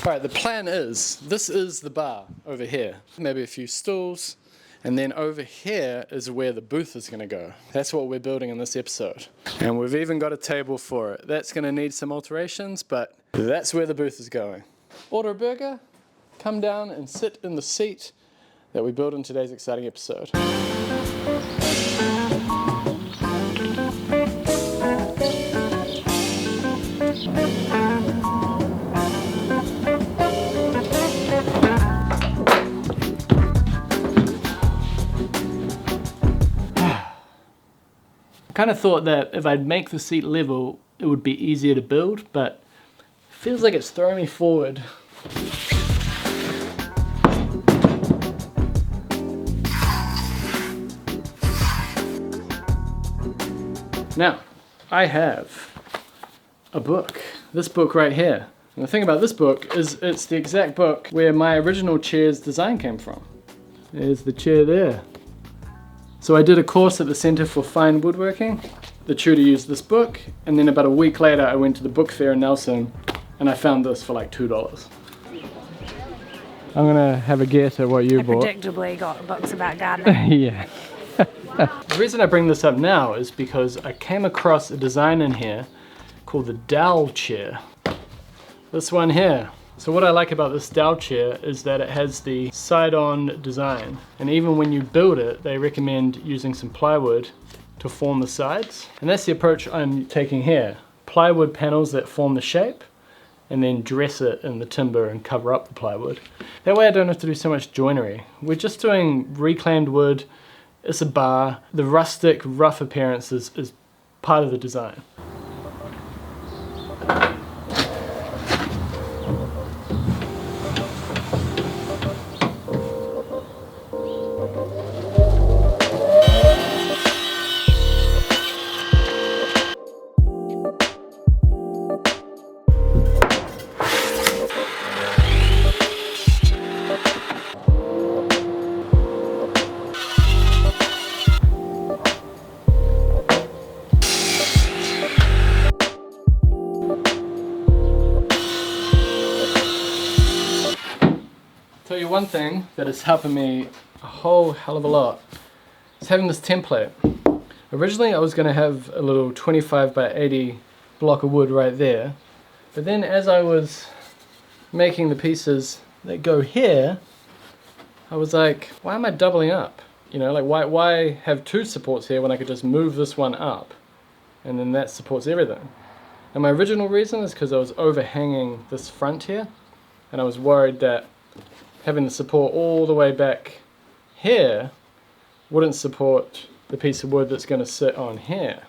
Alright, the plan is, this is the bar over here. Maybe a few stools, and then over here is where the booth is going to go. That's what we're building in this episode. And we've even got a table for it. That's going to need some alterations, but that's where the booth is going. Order a burger, come down and sit in the seat that we build in today's exciting episode. I kind of thought that if I'd make the seat level, it would be easier to build, but it feels like it's throwing me forward. Now, I have a book, this book right here. And the thing about this book is it's the exact book where my original chair's design came from. There's the chair there. So I did a course at the Centre for Fine Woodworking. The tutor used this book, and then about a week later I went to the book fair in Nelson and I found this for like $2. I'm gonna have a guess at what you bought. Predictably got books about gardening. Yeah. The reason I bring this up now is because I came across a design in here called the Dowel chair. This one here. So what I like about this Dowel chair is that it has the side-on design, and even when you build it, they recommend using some plywood to form the sides. And that's the approach I'm taking here. Plywood panels that form the shape, and then dress it in the timber and cover up the plywood. That way I don't have to do so much joinery. We're just doing reclaimed wood, it's a bar. The rustic, rough appearance is part of the design. Tell you one thing that is helping me a whole hell of a lot is having this template. Originally I was going to have a little 25 by 80 block of wood right there, but then as I was making the pieces that go here, I was like, why am I doubling up? You know, like why have two supports here when I could just move this one up and then that supports everything? And my original reason is because I was overhanging this front here, and I was worried that having the support all the way back here wouldn't support the piece of wood that's going to sit on here.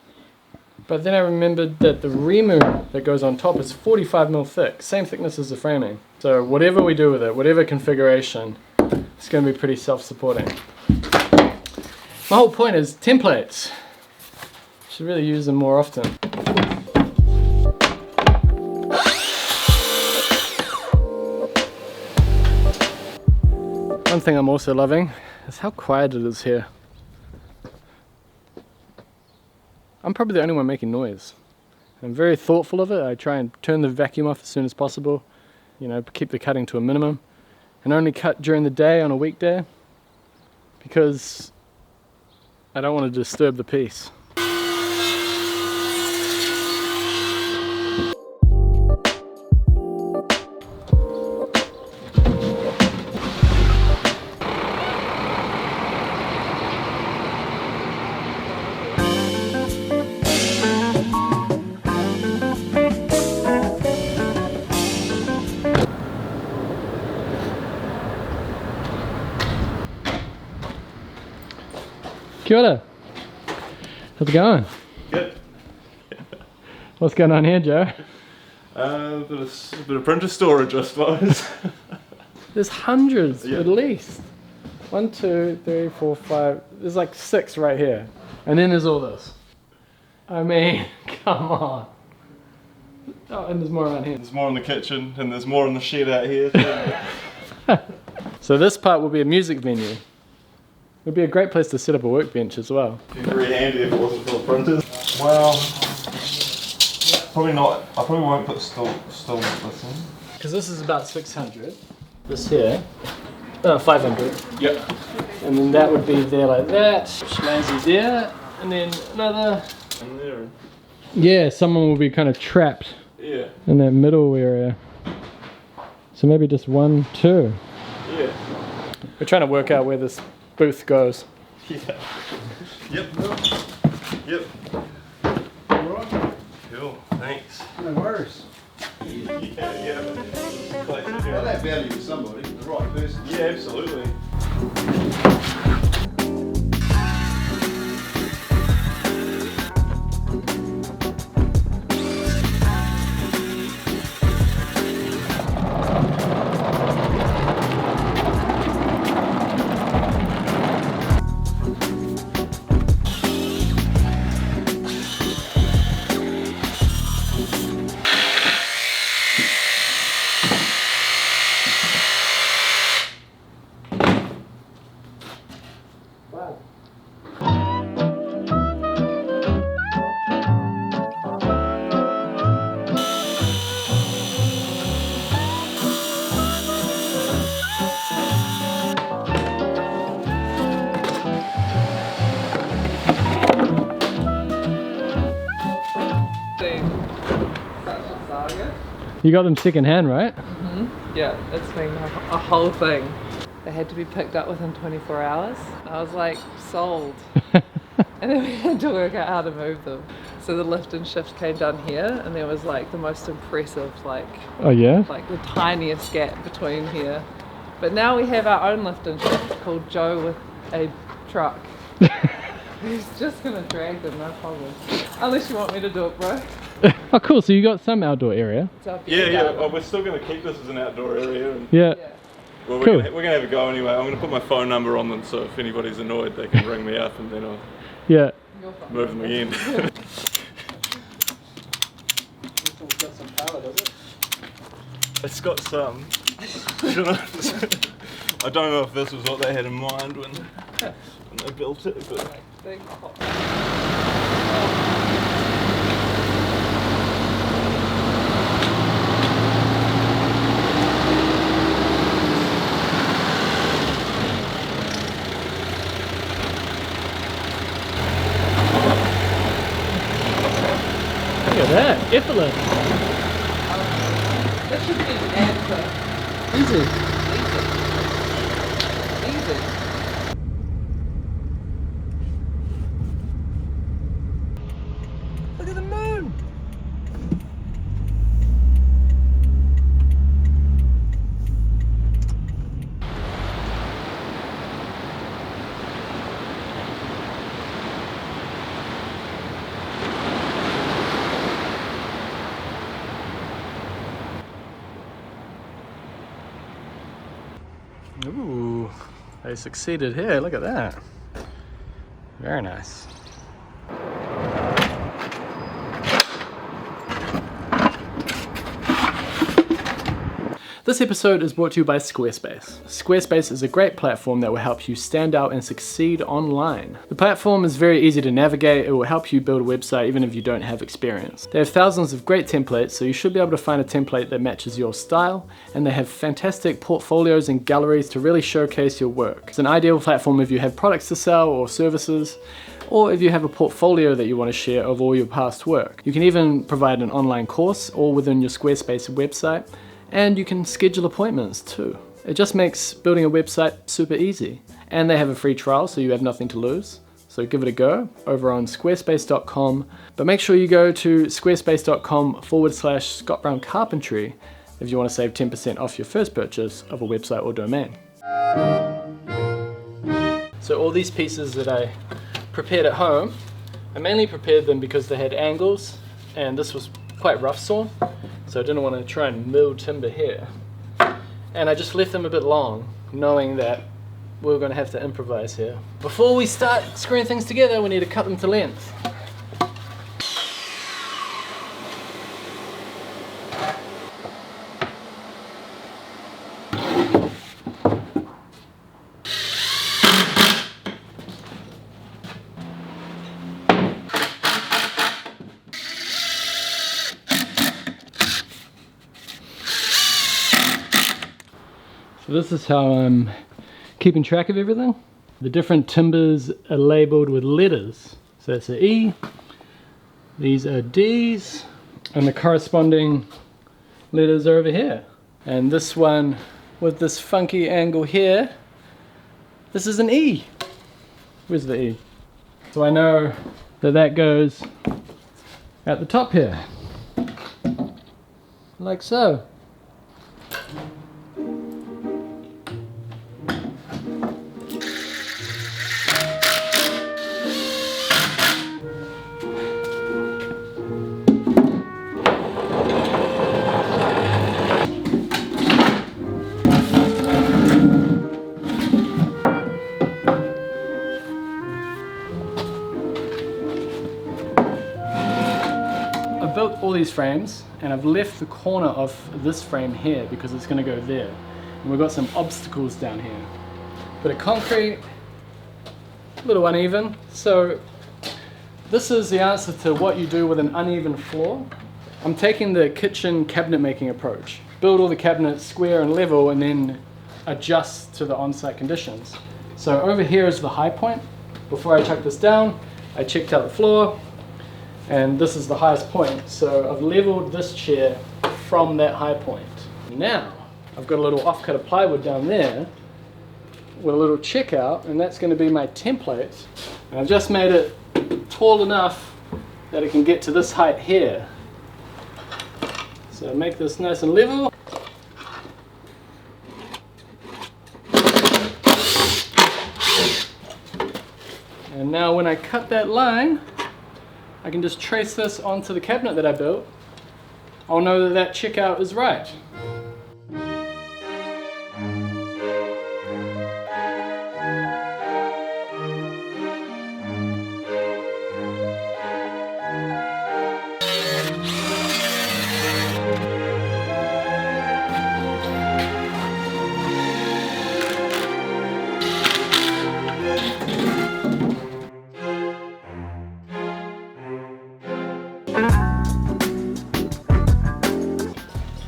But then I remembered that the remove that goes on top is 45mm thick, same thickness as the framing. So whatever we do with it, whatever configuration, it's going to be pretty self-supporting. My whole point is templates. Should really use them more often. One thing I'm also loving is how quiet it is here. I'm probably the only one making noise. I'm very thoughtful of it. I try and turn the vacuum off as soon as possible, you know, keep the cutting to a minimum, and only cut during the day on a weekday because I don't want to disturb the piece. Kia ora. How's it going? Good. What's going on here, Joe? A bit of printer storage, I suppose. There's hundreds, Yeah. at least. 1, 2, 3, 4, 5. There's like 6 right here. And then there's all this. I mean, come on. Oh, and there's more around here. There's more in the kitchen, and there's more in the shed out here. So this part will be a music venue. It would be a great place to set up a workbench as well. It'd be very handy if it wasn't for the printers. Well, probably not. I probably won't put still this in. because this is about 600. This here, 500. Yep. And then that would be there like that. Schmanzy there, and then another. And there. Yeah, someone will be kind of trapped Yeah. in that middle area. So maybe just 1, 2. Yeah. We're trying to work out where this booth goes. Yeah. Yep. Yep. Cool. Thanks. No worries. Yeah. Well, that value to somebody, the right person. Yeah, absolutely. You got them second hand, right? Yeah, it's been a whole thing. They had to be picked up within 24 hours. I was like, sold. And then we had to work out how to move them. So the lift and shift came down here, and there was like the most impressive, like Oh yeah? the tiniest gap between here. But now we have our own lift and shift called Joe with a truck. He's just gonna drag them, no problem. Unless you want me to do it, bro. Oh cool, so you got some outdoor area. It's our Yeah, beer yeah. garden. Well, we're still going to keep this as an outdoor area. And, Yeah. Yeah. well, we're Cool. going to have a go anyway. I'm going to put my phone number on them, so if anybody's annoyed, they can ring me up and then I'll Yeah. You're fine. move them again. This one's got some power, does it? It's got some. I don't know if this was what they had in mind when they built it, but Big hot. Look at that, effortless. That should be an answer. Easy. Easy. Look at the moon. Ooh, they succeeded here. Look at that. Very nice. This episode is brought to you by Squarespace. Squarespace is a great platform that will help you stand out and succeed online. The platform is very easy to navigate. It will help you build a website even if you don't have experience. They have thousands of great templates, so you should be able to find a template that matches your style, and they have fantastic portfolios and galleries to really showcase your work. It's an ideal platform if you have products to sell or services, or if you have a portfolio that you want to share of all your past work. You can even provide an online course all within your Squarespace website, and you can schedule appointments too. It just makes building a website super easy. And they have a free trial, so you have nothing to lose. So give it a go over on squarespace.com. But make sure you go to squarespace.com/Scott Brown Carpentry if you want to save 10% off your first purchase of a website or domain. So all these pieces that I prepared at home, I mainly prepared them because they had angles, and this was quite rough sawn. So I didn't want to try and mill timber here. And I just left them a bit long, knowing that we were going to have to improvise here. Before we start screwing things together, we need to cut them to length. So this is how I'm keeping track of everything. The different timbers are labeled with letters. So that's an E, these are D's, and the corresponding letters are over here. And this one with this funky angle here, this is an E. Where's the E? So I know that that goes at the top here, like so. I've built all these frames and I've left the corner of this frame here because it's going to go there. And we've got some obstacles down here. Bit of concrete, a little uneven. So this is the answer to what you do with an uneven floor. I'm taking the kitchen cabinet making approach. Build all the cabinets square and level and then adjust to the on-site conditions. So over here is the high point. Before I chuck this down, I checked out the floor. And this is the highest point, so I've leveled this chair from that high point. Now, I've got a little offcut of plywood down there with a little checkout, and that's going to be my template. And I've just made it tall enough that it can get to this height here. So make this nice and level. And now when I cut that line, I can just trace this onto the cabinet that I built. I'll know that that checkout is right.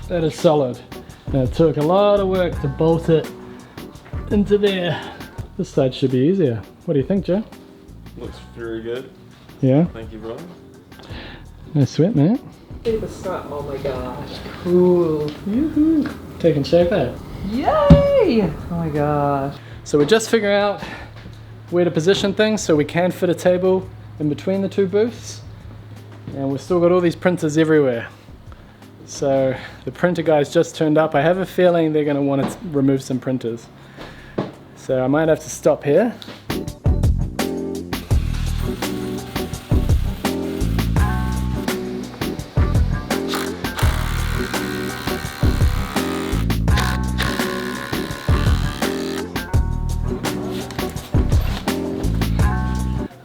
That is solid. Now it took a lot of work to bolt it into there. This side should be easier. What do you think, Joe? Looks very good. Yeah? Thank you, brother. No sweat, man. See the sun. Oh my gosh. Cool. Yoo-hoo. Taking shape, eh? Yay! Oh my gosh. So we're just figuring out where to position things so we can fit a table in between the two booths. And we've still got all these printers everywhere. So the printer guys just turned up. I have a feeling they're going to want to remove some printers. So I might have to stop here.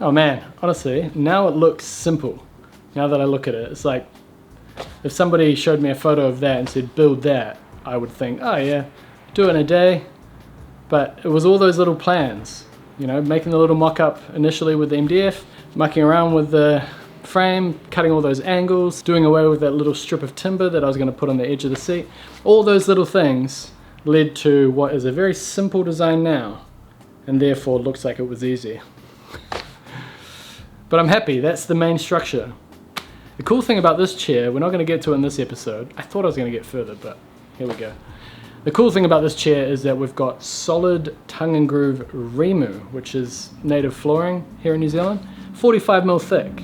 Oh man, honestly, now it looks simple. Now that I look at it, it's like if somebody showed me a photo of that and said build that, I would think, oh yeah, do it in a day. But it was all those little plans, you know, making the little mock-up initially with the MDF, mucking around with the frame, cutting all those angles, doing away with that little strip of timber that I was going to put on the edge of the seat. All those little things led to what is a very simple design now, and therefore looks like it was easy. But I'm happy, that's the main structure. The cool thing about this chair, we're not going to get to it in this episode. I thought I was going to get further, but here we go. The cool thing about this chair is that we've got solid tongue and groove Rimu, which is native flooring here in New Zealand, 45mm thick.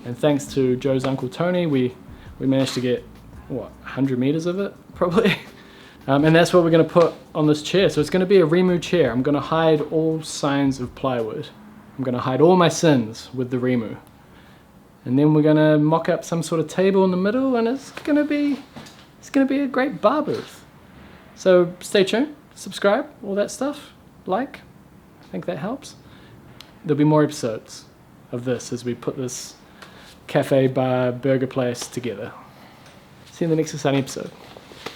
And thanks to Joe's Uncle Tony, we managed to get, what, 100 meters of it, probably? And that's what we're going to put on this chair. So it's going to be a Rimu chair. I'm going to hide all signs of plywood. I'm going to hide all my sins with the Rimu. And then we're going to mock up some sort of table in the middle, and it's going to be a great bar booth. So stay tuned, subscribe, all that stuff, like, I think that helps. There'll be more episodes of this as we put this cafe, bar, burger place together. See you in the next exciting episode.